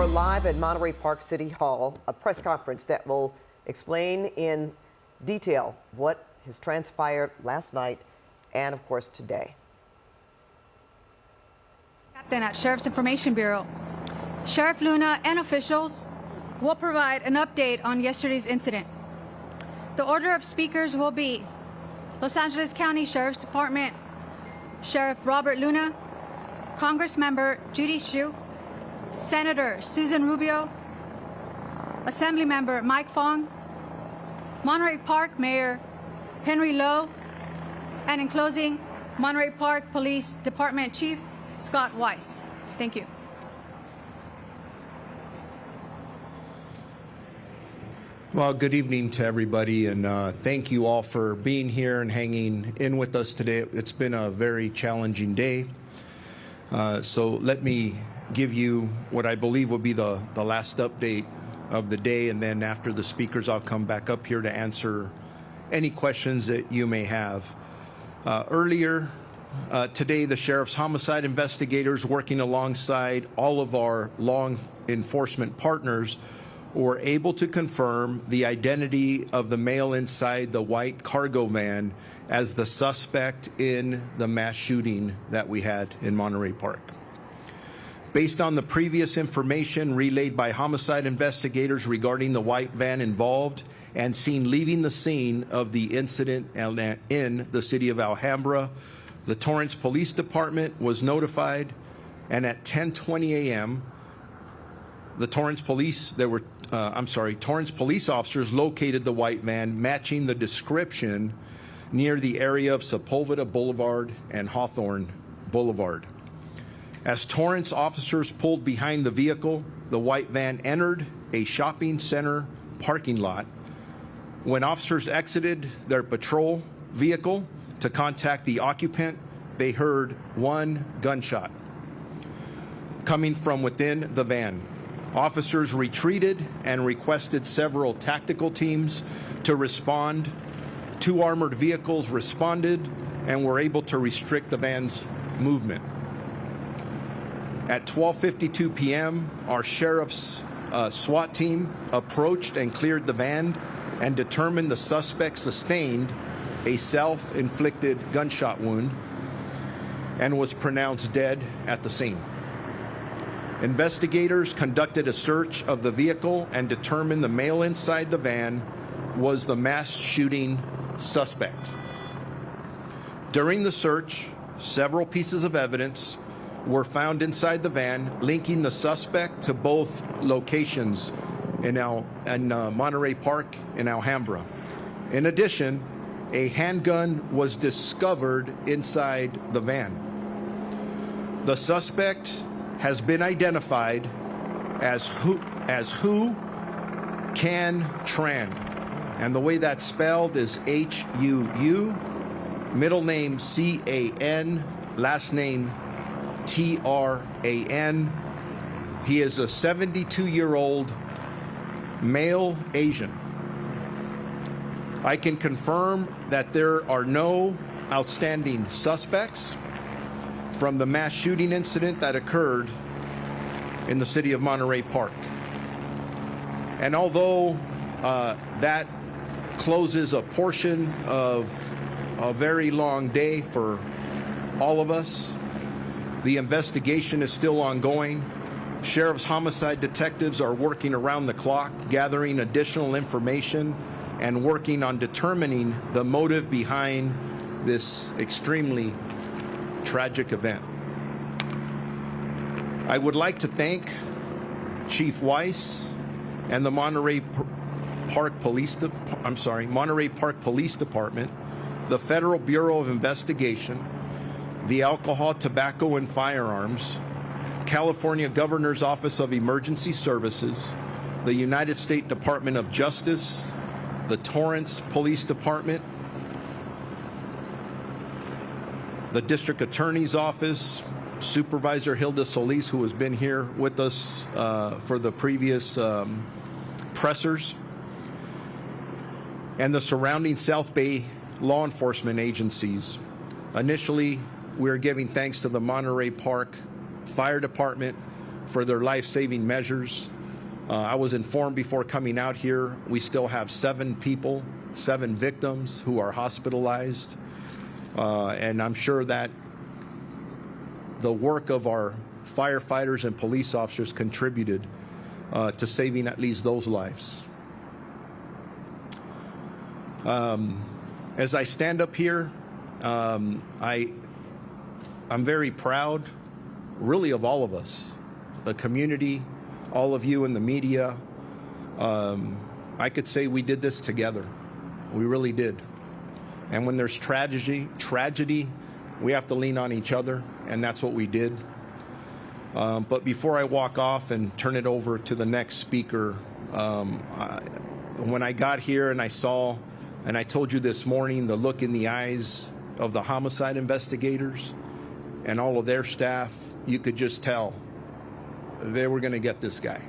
We're live at Monterey Park City Hall, a press conference that will explain in detail what has transpired last night and, of course, today. Captain at Sheriff's Information Bureau. Sheriff Luna and officials will provide an update on yesterday's incident. The order of speakers will be Los Angeles County Sheriff's Department, Sheriff Robert Luna, Congressmember Chu, Senator Susan Rubio, Assemblymember Mike Fong, Monterey Park Mayor Henry Lowe, and in closing, Monterey Park Police Department Chief Scott Weiss. Thank you. Well, good evening to everybody, and thank you all for being here and hanging in with us today. It's been a very challenging day. So let me give you what I believe will be the last update of the day, and then after the speakers, I'll come back up here to answer any questions that you may have. Earlier today, the Sheriff's homicide investigators working alongside all of our law enforcement partners were able to confirm the identity of the male inside the white cargo van as the suspect in the mass shooting that we had in Monterey Park. Based on the previous information relayed by homicide investigators regarding the white van involved and seen leaving the scene of the incident in the city of Alhambra, the Torrance Police Department was notified, and at 10:20 a.m., the Torrance police officers located the white van matching the description near the area of Sepulveda Boulevard and Hawthorne Boulevard. As Torrance officers pulled behind the vehicle, the white van entered a shopping center parking lot. When officers exited their patrol vehicle to contact the occupant, they heard one gunshot coming from within the van. Officers retreated and requested several tactical teams to respond. 2 armored vehicles responded and were able to restrict the van's movement. At 12:52 p.m., our sheriff's SWAT team approached and cleared the van and determined the suspect sustained a self-inflicted gunshot wound and was pronounced dead at the scene. Investigators conducted a search of the vehicle and determined the male inside the van was the mass shooting suspect. During the search, several pieces of evidence were found inside the van linking the suspect to both locations in Monterey Park and Alhambra. In addition, a handgun was discovered inside the van. The suspect has been identified as Hu Can Tran, and the way that's spelled is H-U-U, middle name C-A-N, last name T-R-A-N. He is a 72-year-old male Asian. I can confirm that there are no outstanding suspects from the mass shooting incident that occurred in the city of Monterey Park. And although that closes a portion of a very long day for all of us, the investigation is still ongoing. Sheriff's homicide detectives are working around the clock, gathering additional information and working on determining the motive behind this extremely tragic event. I would like to thank Chief Weiss and the Monterey Park Police Department, the Federal Bureau of Investigation, the Alcohol, Tobacco, and Firearms, California Governor's Office of Emergency Services, the United States Department of Justice, the Torrance Police Department, the District Attorney's Office, Supervisor Hilda Solis, who has been here with us for the previous pressers, and the surrounding South Bay law enforcement agencies. Initially, we're giving thanks to the Monterey Park Fire Department, for their life-saving measures. I was informed before coming out here, we still have 7 people, 7 victims who are hospitalized. And I'm sure that the work of our firefighters and police officers contributed to saving at least those lives. As I stand up here, I'm very proud, really, of all of us, the community, all of you in the media. I could say we did this together. We really did. And when there's tragedy, we have to lean on each other, and that's what we did. But before I walk off and turn it over to the next speaker, when I got here and I saw, and I told you this morning, the look in the eyes of the homicide investigators and all of their staff, you could just tell they were going to get this guy.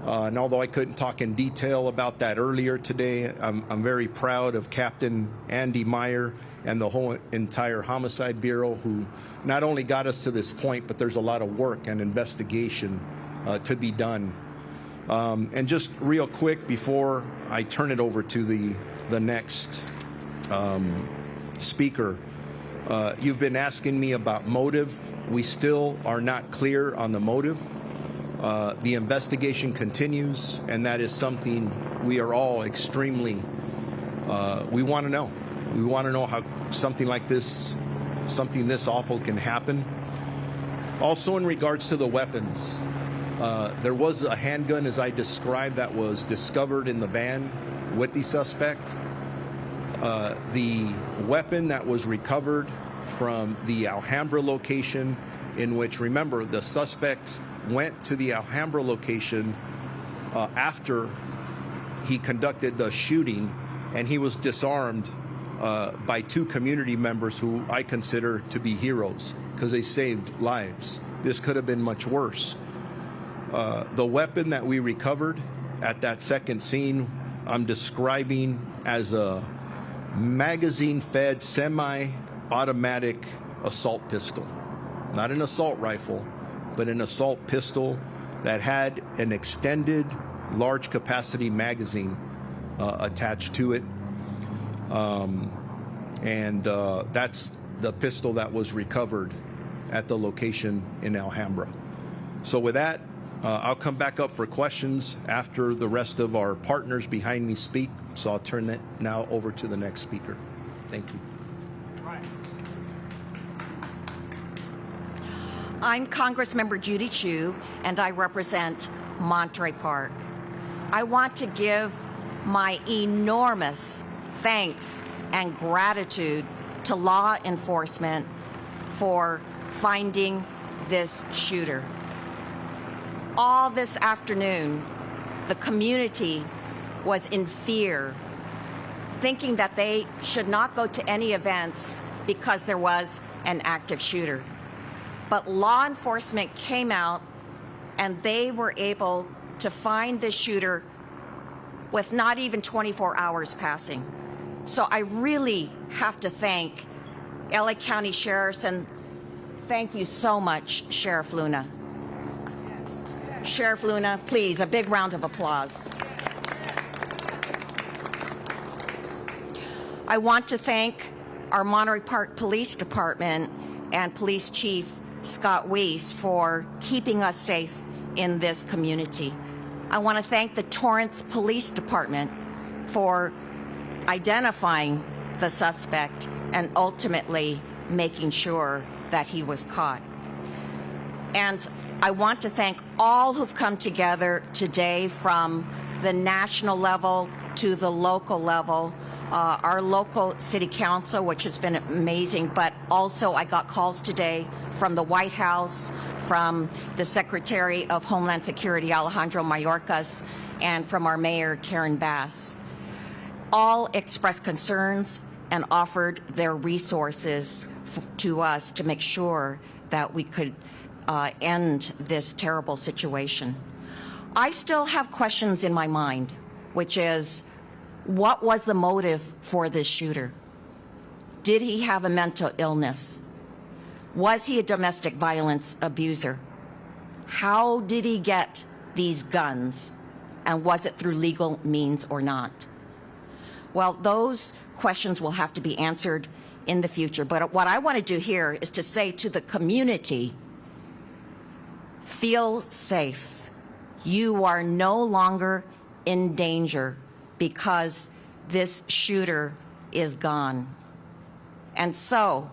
And although I couldn't talk in detail about that earlier today, I'm very proud of Captain Andy Meyer and the whole entire Homicide Bureau, who not only got us to this point, but there's a lot of work and investigation to be done. And just real quick before I turn it over to the next speaker, you've been asking me about motive. We still are not clear on the motive. The investigation continues, and that is something we are all extremely, we want to know. We want to know how something like this, something this awful can happen. Also, in regards to the weapons, there was a handgun, as I described, that was discovered in the van with the suspect. The weapon that was recovered from the Alhambra location, in which, remember, the suspect went to the Alhambra location after he conducted the shooting, and he was disarmed by 2 community members who I consider to be heroes because they saved lives. This could have been much worse. The weapon that we recovered at that second scene, I'm describing as a magazine-fed semi-automatic assault pistol. Not an assault rifle, but an assault pistol that had an extended large capacity magazine attached to it. That's the pistol that was recovered at the location in Alhambra. So with that, I'll come back up for questions after the rest of our partners behind me speak. So I'll turn that now over to the next speaker. Thank you. I'm Congressmember Chu, and I represent Monterey Park. I want to give my enormous thanks and gratitude to law enforcement for finding this shooter. All this afternoon, the community was in fear, thinking that they should not go to any events because there was an active shooter. But law enforcement came out and they were able to find the shooter with not even 24 hours passing. So I really have to thank LA County Sheriffs, and thank you so much, Sheriff Luna. Sheriff Luna, please, a big round of applause. I want to thank our Monterey Park Police Department and Police Chief Scott Weiss for keeping us safe in this community. I want to thank the Torrance Police Department for identifying the suspect and ultimately making sure that he was caught. And I want to thank all who've come together today, from the national level to the local level. Our local city council, which has been amazing, but also I got calls today from the White House, from the Secretary of Homeland Security, Alejandro Mayorkas, and from our mayor, Karen Bass. All expressed concerns and offered their resources to us to make sure that we could end this terrible situation. I still have questions in my mind, which is, what was the motive for this shooter? Did he have a mental illness? Was he a domestic violence abuser? How did he get these guns? And was it through legal means or not? Well, those questions will have to be answered in the future. But what I want to do here is to say to the community, feel safe. You are no longer in danger because this shooter is gone. And so,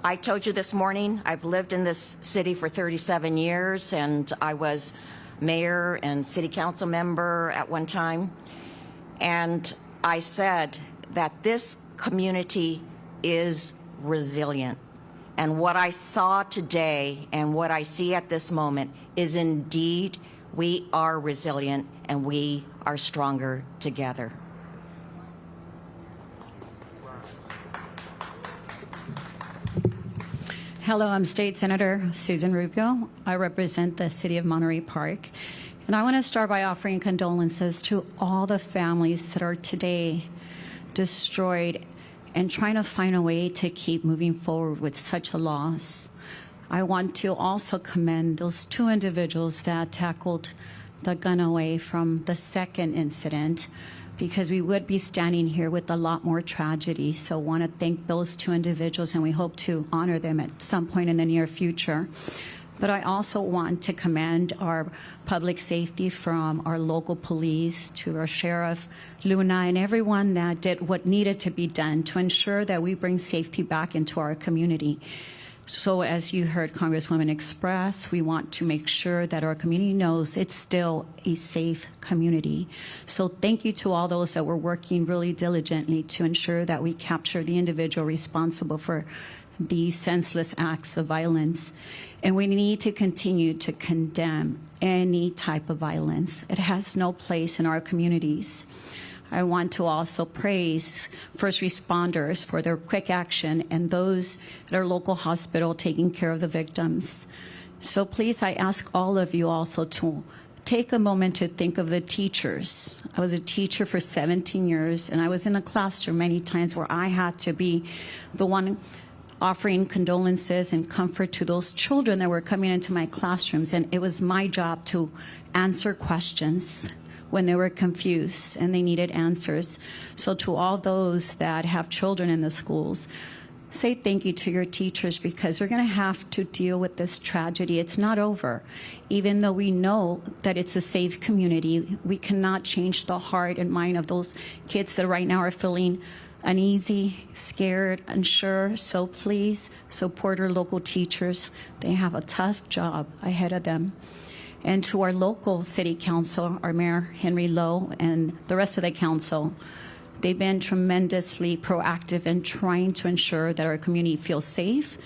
I told you this morning, I've lived in this city for 37 years, and I was mayor and city council member at one time. And I said that this community is resilient. And what I saw today and what I see at this moment is indeed we are resilient and we are stronger together. Hello, I'm State Senator Susan Rubio. I represent the city of Monterey Park. And I want to start by offering condolences to all the families that are today destroyed and trying to find a way to keep moving forward with such a loss. I want to also commend those two individuals that tackled the gun away from the second incident, because we would be standing here with a lot more tragedy. So I want to thank those two individuals, and we hope to honor them at some point in the near future. But I also want to commend our public safety, from our local police to our Sheriff Luna and everyone that did what needed to be done to ensure that we bring safety back into our community. So as you heard Congresswoman express, we want to make sure that our community knows it's still a safe community. So thank you to all those that were working really diligently to ensure that we capture the individual responsible for these senseless acts of violence. And we need to continue to condemn any type of violence. It has no place in our communities. I want to also praise first responders for their quick action and those at our local hospital taking care of the victims. So please, I ask all of you also to take a moment to think of the teachers. I was a teacher for 17 years, and I was in the classroom many times where I had to be the one offering condolences and comfort to those children that were coming into my classrooms, and it was my job to answer questions when they were confused and they needed answers. So to all those that have children in the schools, say thank you to your teachers, because they're going to have to deal with this tragedy. It's not over. Even though we know that it's a safe community, we cannot change the heart and mind of those kids that right now are feeling uneasy, scared, unsure. So please support our local teachers. They have a tough job ahead of them. And to our local city council, our Mayor Henry Lowe and the rest of the council, they've been tremendously proactive in trying to ensure that our community feels safe,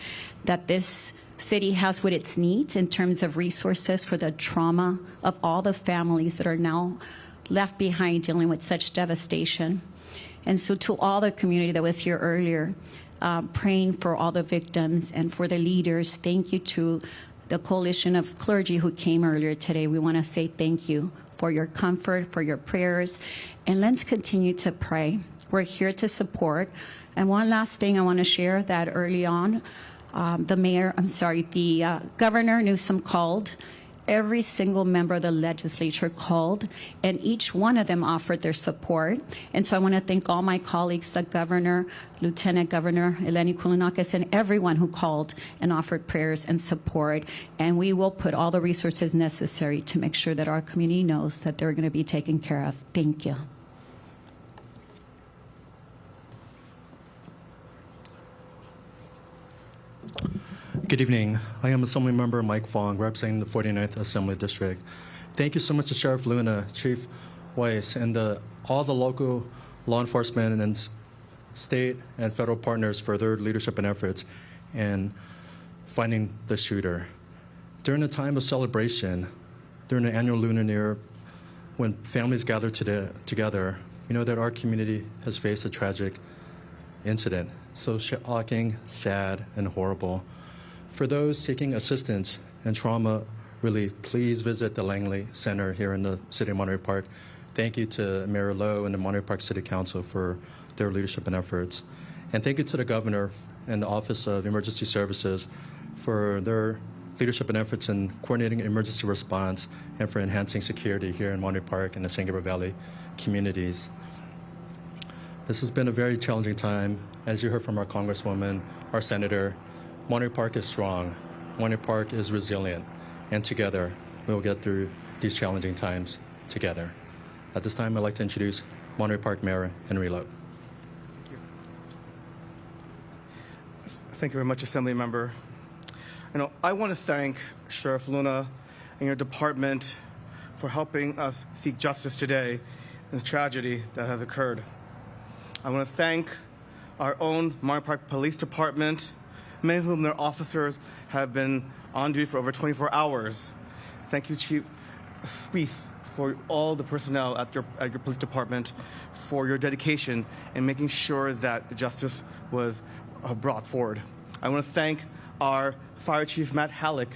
that this city has what it needs in terms of resources for the trauma of all the families that are now left behind dealing with such devastation. And so to all the community that was here earlier, praying for all the victims and for the leaders, thank you to the coalition of clergy who came earlier today. We want to say thank you for your comfort, for your prayers, and let's continue to pray. We're here to support. And one last thing I want to share, that early on, the Governor Newsom called. Every single member of the legislature called, and each one of them offered their support. And so I want to thank all my colleagues, the governor, Lieutenant Governor Eleni Kounakis, and everyone who called and offered prayers and support. And we will put all the resources necessary to make sure that our community knows that they're going to be taken care of. Thank you. Good evening. I am Assemblymember Mike Fong, representing the 49th Assembly District. Thank you so much to Sheriff Luna, Chief Weiss, and all the local law enforcement and state and federal partners for their leadership and efforts in finding the shooter. During the time of celebration, during the annual Lunar New Year, when families gather together, we know that our community has faced a tragic incident. So shocking, sad, and horrible. For those seeking assistance and trauma relief, please visit the Langley Center here in the city of Monterey Park. Thank you to Mayor Lowe and the Monterey Park City Council for their leadership and efforts. And thank you to the Governor and the Office of Emergency Services for their leadership and efforts in coordinating emergency response and for enhancing security here in Monterey Park and the San Gabriel Valley communities. This has been a very challenging time. As you heard from our Congresswoman, our Senator, Monterey Park is strong. Monterey Park is resilient. And together, we will get through these challenging times together. At this time, I'd like to introduce Monterey Park Mayor Henry Lowe. Thank you very much, Assemblymember. I want to thank Sheriff Luna and your department for helping us seek justice today in this tragedy that has occurred. I want to thank our own Monterey Park Police Department, many of whom their officers have been on duty for over 24 hours. Thank you, Chief Spieth, for all the personnel at your police department, for your dedication in making sure that justice was brought forward. I want to thank our Fire Chief Matt Halleck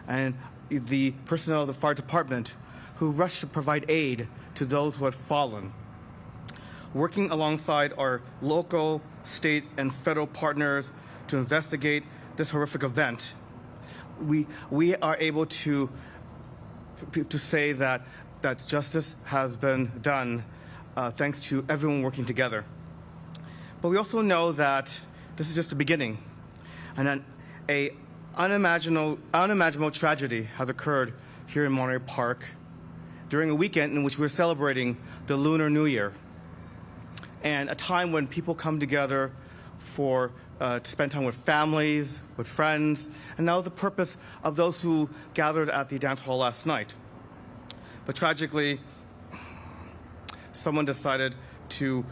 and the personnel of the fire department who rushed to provide aid to those who had fallen. Working alongside our local, state, and federal partners to investigate this horrific event, we are able to say that justice has been done thanks to everyone working together. But we also know that this is just the beginning, and an unimaginable tragedy has occurred here in Monterey Park during a weekend in which we're celebrating the Lunar New Year, and a time when people come together to spend time with families, with friends, and that was the purpose of those who gathered at the dance hall last night. But tragically, someone decided to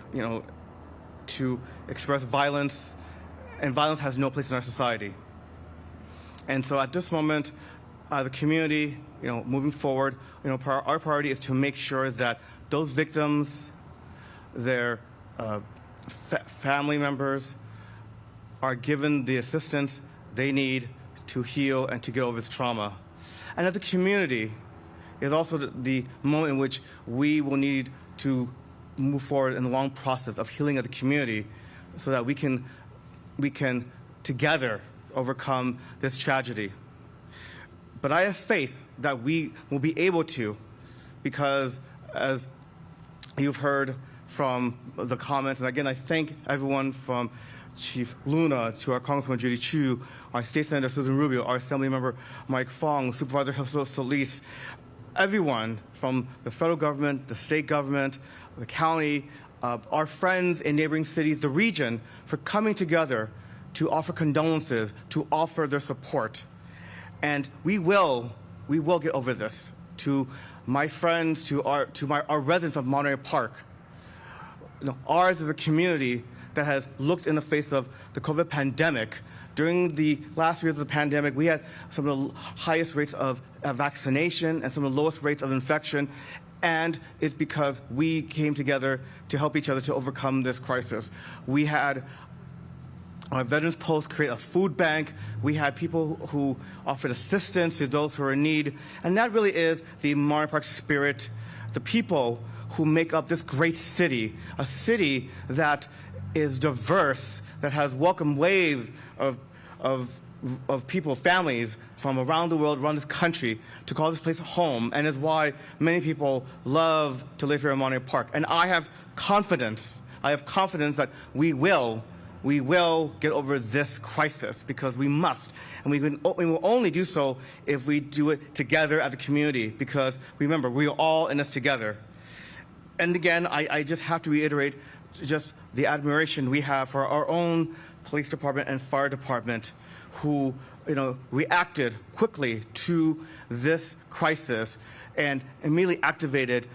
express violence, and violence has no place in our society. And so at this moment, the community, moving forward, our priority is to make sure that those victims, their family members, are given the assistance they need to heal and to get over this trauma. And as a community, is also the moment in which we will need to move forward in the long process of healing as a community so that we can together overcome this tragedy. But I have faith that we will be able to, because as you've heard from the comments, and again, I thank everyone from Chief Luna to our Congresswoman Judy Chu, our State Senator Susan Rubio, our Assemblymember Mike Fong, Supervisor Jose Solis, everyone from the federal government, the state government, the county, our friends in neighboring cities, the region, for coming together to offer condolences, to offer their support. And we will get over this. To my friends, to our residents of Monterey Park, ours is a community that has looked in the face of the COVID pandemic. During the last years of the pandemic, we had some of the highest rates of vaccination and some of the lowest rates of infection, and it's because we came together to help each other to overcome this crisis. We had our Veterans Post create a food bank. We had people who offered assistance to those who are in need, and that really is the Monterey Park spirit, the people who make up this great city, a city that is diverse, that has welcomed waves of people, families from around the world, around this country, to call this place home, and is why many people love to live here in Monterey Park. And I have confidence that we will get over this crisis, because we must. And we will only do so if we do it together as a community, because remember, we are all in this together. And again, I just have to reiterate just the admiration we have for our own police department and fire department, who reacted quickly to this crisis and immediately activated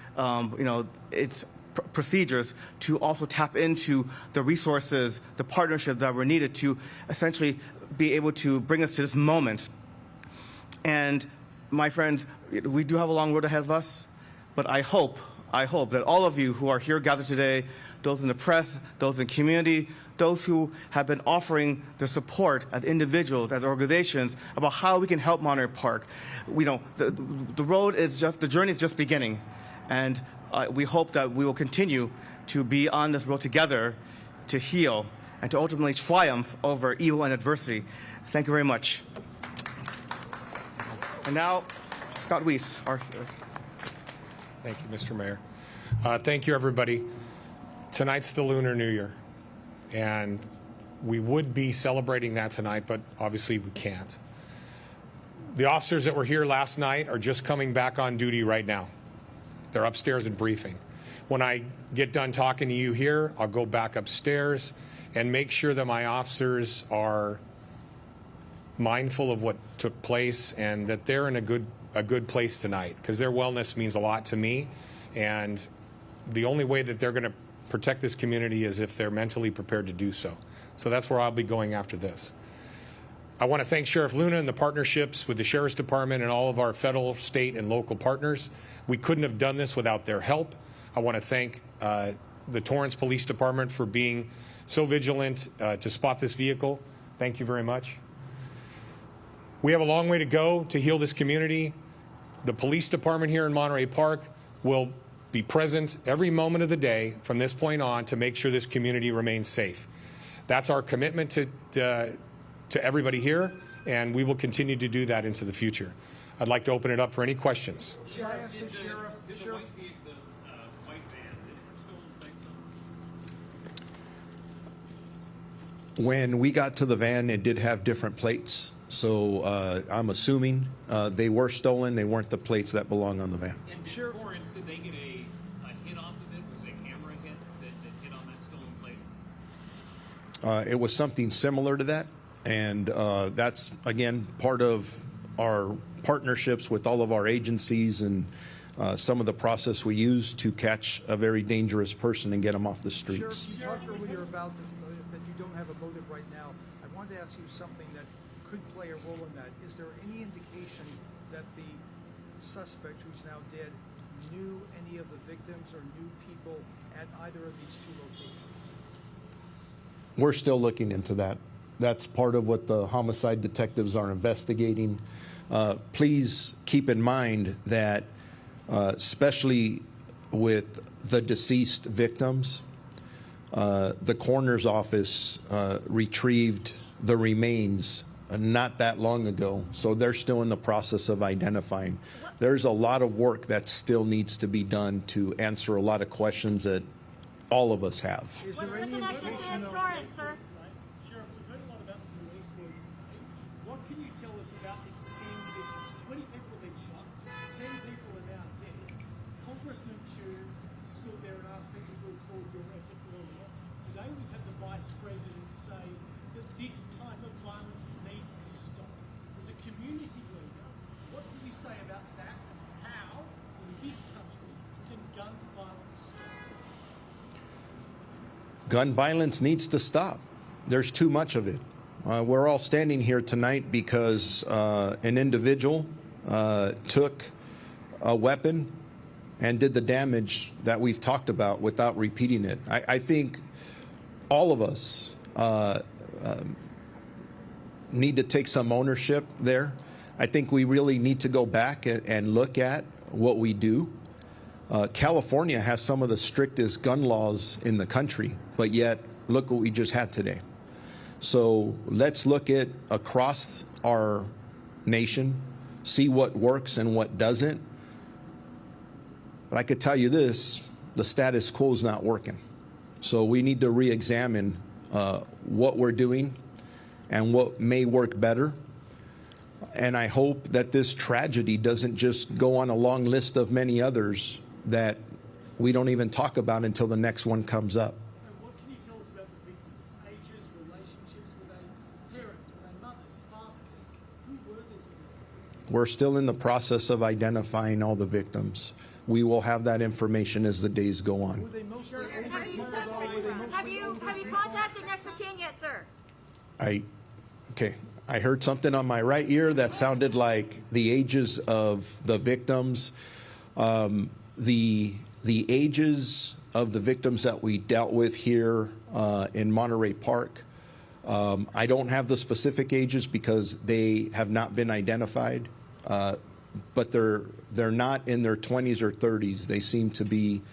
its procedures to also tap into the resources, the partnerships that were needed to essentially be able to bring us to this moment. And my friends, we do have a long road ahead of us, but I hope that all of you who are here gathered today, those in the press, those in the community, those who have been offering their support as individuals, as organizations, about how we can help Monterey Park. The journey is just beginning, and we hope that we will continue to be on this road together to heal and to ultimately triumph over evil and adversity. Thank you very much. And now, Scott Weiss, our Thank you, Mr. Mayor. Thank you, everybody. Tonight's the Lunar New Year, and we would be celebrating that tonight, but obviously we can't. The officers that were here last night are just coming back on duty right now. They're upstairs and briefing. When I get done talking to you here, I'll go back upstairs and make sure that my officers are mindful of what took place and that they're in a good place tonight, because their wellness means a lot to me, and the only way that they're going to protect this community is if they're mentally prepared to do so. So that's where I'll be going after this. I want to thank Sheriff Luna and the partnerships with the Sheriff's Department and all of our federal, state, and local partners. We couldn't have done this without their help. I want to thank the Torrance Police Department for being so vigilant to spot this vehicle. Thank you very much. We have a long way to go to heal this community. The police department here in Monterey Park will be present every moment of the day from this point on to make sure this community remains safe. That's our commitment to everybody here, and we will continue to do that into the future. I'd like to open it up for any questions. Should I ask the sheriff? The white van, did it have stolen plates on? When we got to the van, it did have different plates. So I'm assuming they were stolen. They weren't the plates that belong on the van. And did Torrance, did they get a hit off of it? Was it a camera hit that hit on that stolen plate? It was something similar to that. And that's, again, part of our partnerships with all of our agencies and some of the process we use to catch a very dangerous person and get them off the streets. Sheriff, you talked earlier about that you don't have a motive right now. I wanted to ask you something that could play a role in that. Is there any indication that the suspect who's now dead knew any of the victims or knew people at either of these two locations? We're still looking into that. That's part of what the homicide detectives are investigating. Please keep in mind that, especially with the deceased victims, the coroner's office retrieved the remains not that long ago, so they're still in the process of identifying. There's a lot of work that still needs to be done to answer a lot of questions that all of us have. Is there any indication of... Sheriff, we've heard a lot about the police work today. What can you tell us about the 10 victims? 20 people have been shot, 10 people are now dead. Congressman Chu stood there and asked people to record your effort earlier. Today we've had the Vice President say that this type of violence needs to stop. As a community leader, what do you say about that? How, in this country, can gun violence stop? Gun violence needs to stop. There's too much of it. We're all standing here tonight because an individual took a weapon and did the damage that we've talked about without repeating it. I think all of us need to take some ownership there. I think we really need to go back and look at what we do. California has some of the strictest gun laws in the country, but yet look what we just had today. So let's look at across our nation, see what works and what doesn't. But I could tell you this, the status quo is not working. So we need to re-examine what we're doing and what may work better. And I hope that this tragedy doesn't just go on a long list of many others that we don't even talk about until the next one comes up. And what can you tell us about the victims' ages, relationships? Were they parents? Were they mothers, fathers? Who were these people? We're still in the process of identifying all the victims. We will have that information as the days go on. Were they mostly older Have you, people, or were they mostly older have you people? contacted next of kin yet, sir? Okay, I heard something on my right ear that sounded like the ages of the victims. The ages of the victims that we dealt with here in Monterey Park, I don't have the specific ages because they have not been identified, but they're not in their 20s or 30s. They seem to be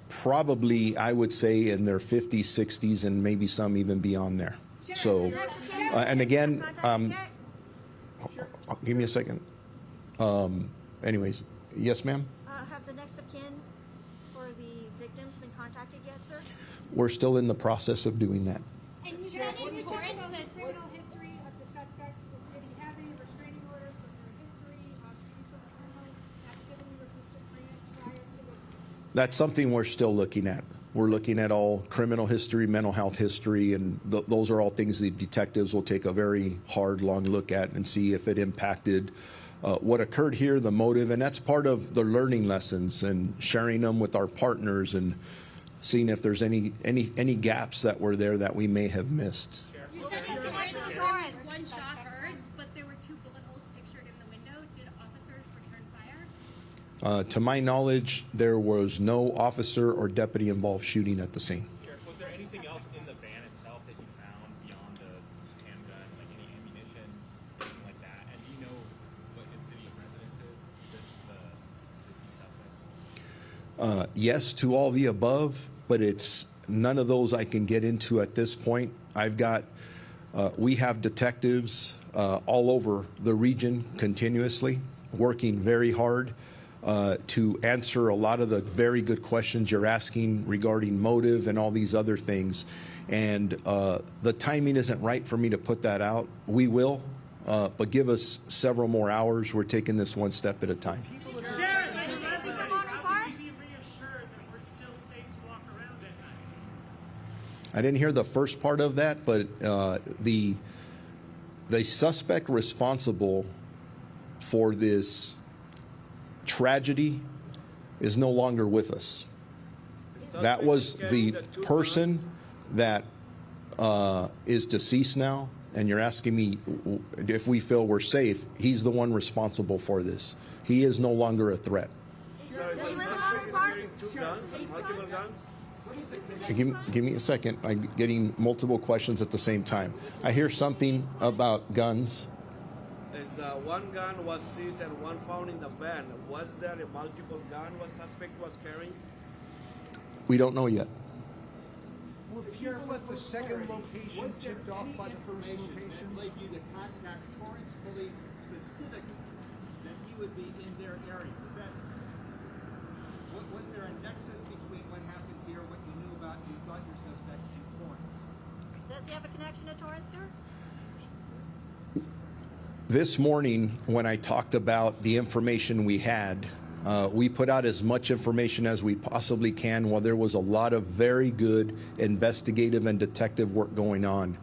probably, I would say, in their 50s, 60s, and maybe some even beyond there. So, and again, give me a second. Anyways, yes, ma'am? Have the next of kin for the victims been contacted yet, sir? We're still in the process of doing that. And you Sheriff, said what is the warrants criminal history of the suspect? Did he have any restraining orders? Was there a history of any sort of criminal activity with Mr. Grant prior to this? That's something we're still looking at. We're looking at all criminal history, mental health history, and those are all things the detectives will take a very hard, long look at and see if it impacted what occurred here, the motive, and that's part of the learning lessons and sharing them with our partners and seeing if there's any gaps that were there that we may have missed. You said it's Torrance. One shot heard, but there were 2 bullet holes pictured in the window. Did officers return fire? To my knowledge, there was no officer or deputy involved shooting at the scene. Sheriff, was there anything else in the van itself that you found beyond the handgun, like any ammunition, anything like that? And do you know what his city of residence is, this suspect? Yes to all the above, but it's none of those I can get into at this point. We have detectives all over the region continuously working very hard to answer a lot of the very good questions you're asking regarding motive and all these other things. And the timing isn't right for me to put that out. We will, but give us several more hours. We're taking this one step at a time. I didn't hear the first part of that, but the suspect responsible for this tragedy is no longer with us. That was the person that is deceased now, and you're asking me if we feel we're safe. He's the one responsible for this. He is no longer a threat. Give me a second. I'm getting multiple questions at the same time. I hear something about guns. One gun was seized and one found in the van. Was there a multiple gun was suspect was carrying? We don't know yet. Were people at the second location tipped off by the first location? Led you to contact Torrance Police specifically that he would be in their area. Was there a nexus between what happened here, what you knew about, you thought your suspect, and Torrance? Does he have a connection to Torrance, sir? This morning, when I talked about the information we had, we put out as much information as we possibly can while there was a lot of very good investigative and detective work going on.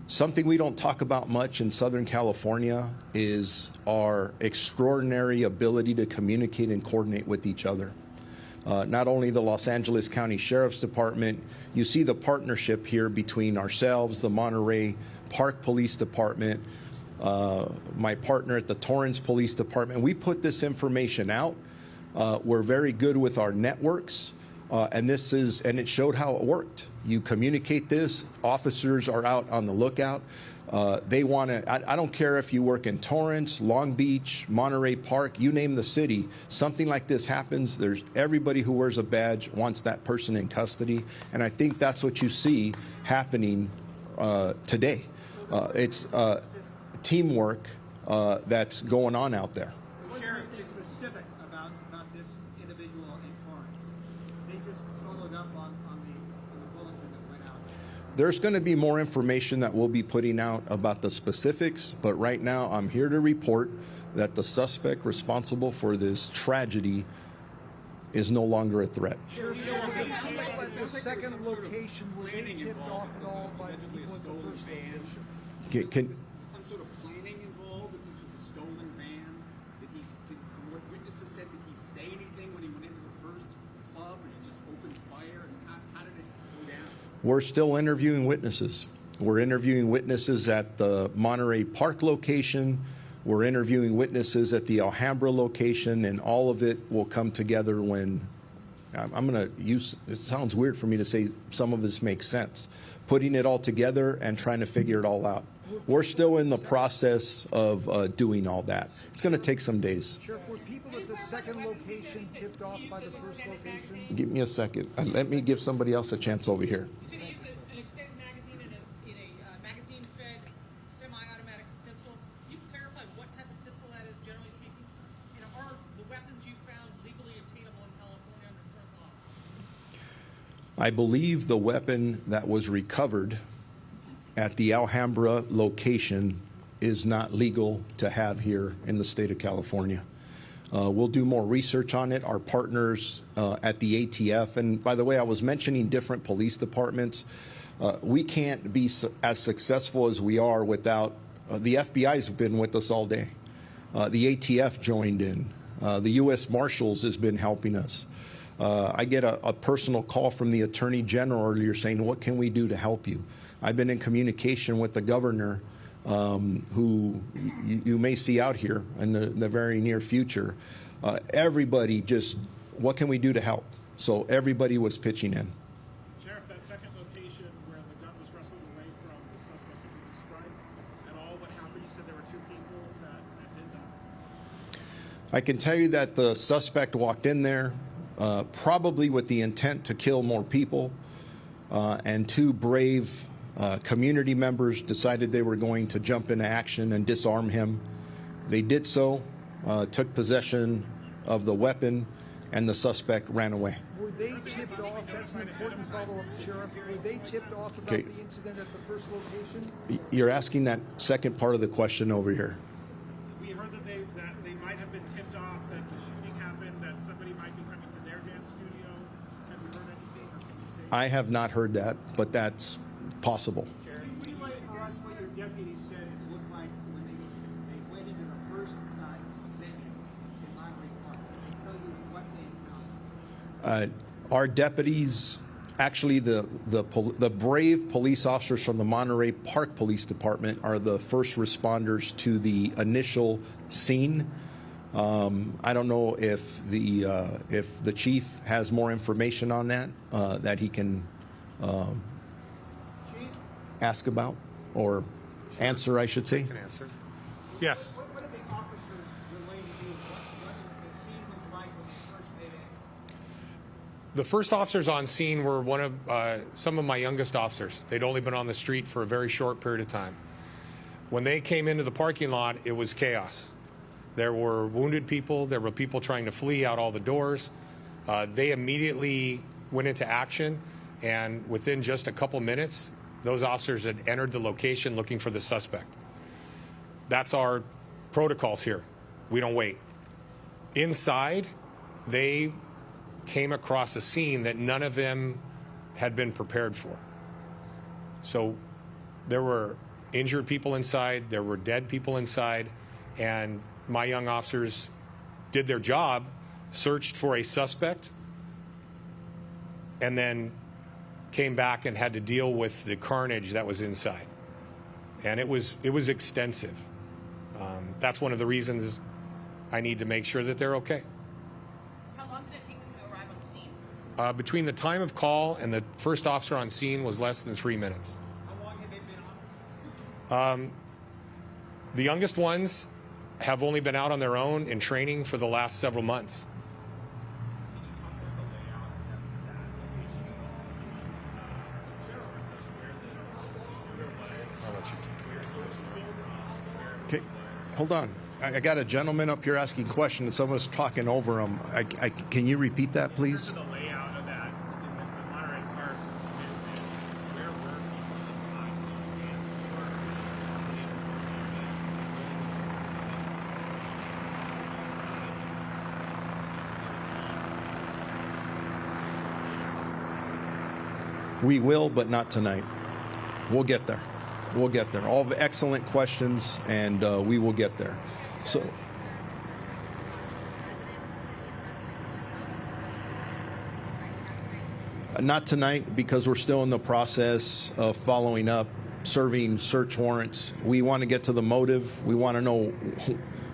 Something we don't talk about much in Southern California is our extraordinary ability to communicate and coordinate with each other. Not only the Los Angeles County Sheriff's Department, you see the partnership here between ourselves, the Monterey Park Police Department, my partner at the Torrance Police Department. We put this information out. We're very good with our networks, and it showed how it worked. You communicate this, officers are out on the lookout. They want to, I don't care if you work in Torrance, Long Beach, Monterey Park, you name the city, something like this happens, there's everybody who wears a badge wants that person in custody. And I think that's what you see happening today. It's teamwork that's going on out there. Sheriff, is specific about this individual in Torrance. They just followed up on the bulletin that went out. There's going to be more information that we'll be putting out about the specifics, but right now I'm here to report that the suspect responsible for this tragedy is no longer a threat. Sheriff, at the second location, were they tipped off at all by the people at the first location? Some sort of planning involved, that this was a stolen van? From what witnesses said, did he say anything when he went into the first club, or he just opened fire? And how did it go down? We're still interviewing witnesses. We're interviewing witnesses at the Monterey Park location. We're interviewing witnesses at the Alhambra location, and all of it will come together when, I'm going to use, it sounds weird for me to say some of this makes sense, putting it all together and trying to figure it all out. We're still in the process of doing all that. It's going to take some days. Sheriff, were people at the second location tipped off by the first location? Give me a second. Let me give somebody else a chance over here. You said he used an extended magazine in a magazine-fed semi-automatic pistol. Can you clarify what type of pistol that is, generally I believe the weapon that was recovered at the Alhambra location is not legal to have here in the state of California. We'll do more research on it. Our partners at the ATF, and by the way, I was mentioning different police departments. We can't be as successful as we are without the FBI's been with us all day. The ATF joined in. The U.S. Marshals has been helping us. I get a personal call from the Attorney General earlier saying, what can we do to help you? I've been in communication with the governor, who you may see out here in the very near future. Everybody just, what can we do to help? So everybody was pitching in. Sheriff, that second location where the gun was wrestled away from the suspect, can you describe at all what happened? You said there were 2 people that did that. I can tell you that the suspect walked in there probably with the intent to kill more people, and 2 brave community members decided they were going to jump into action and disarm him. They did so, took possession of the weapon, and the suspect ran away. Were they tipped off? That's an important follow-up, Sheriff. Were they tipped off about the incident at the first location? You're asking that second part of the question over here. We heard that they might have been tipped off that the shooting happened, that somebody might be coming to their dance studio. Have you heard anything, or can you say? I have not heard that, but that's possible. Would you like for us what your deputy said it looked like when they went into the first venue in Monterey Park? Did they tell you what they found? Our deputies, actually the brave police officers from the Monterey Park Police Department are the first responders to the initial scene. I don't know if the chief has more information on that that he can ask about or answer, I should say. Can answer. Yes. What did the officers relay to you? What the scene was like when you first made it? The first officers on scene were some of my youngest officers. They'd only been on the street for a very short period of time. When they came into the parking lot, it was chaos. There were wounded people. There were people trying to flee out all the doors. They immediately went into action, and within just a couple minutes, those officers had entered the location looking for the suspect. That's our protocols here. We don't wait. Inside, they came across a scene that none of them had been prepared for. So there were injured people inside, there were dead people inside, and my young officers did their job, searched for a suspect, and then came back and had to deal with the carnage that was inside. And it was extensive. That's one of the reasons I need to make sure that they're okay. How long did it take them to arrive on the scene? Between the time of call and the first officer on scene was less than 3 minutes. How long had they been on the scene? The youngest ones have only been out on their own in training for the last several months. Okay, hold on. I got a gentleman up here asking questions. Someone's talking over him. Can you repeat that, please? The layout of that in the Monterey Park business, where were people inside the dance floor? We will, but not tonight. We'll get there. We'll get there. All excellent questions, and we will get there. So, not tonight, because we're still in the process of following up, serving search warrants. We want to get to the motive. We want to know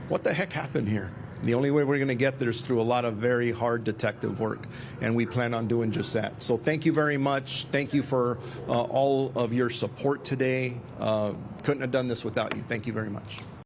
what the heck happened here. The only way we're going to get there is through a lot of very hard detective work, and we plan on doing just that. So thank you very much. Thank you for all of your support today. Couldn't have done this without you. Thank you very much.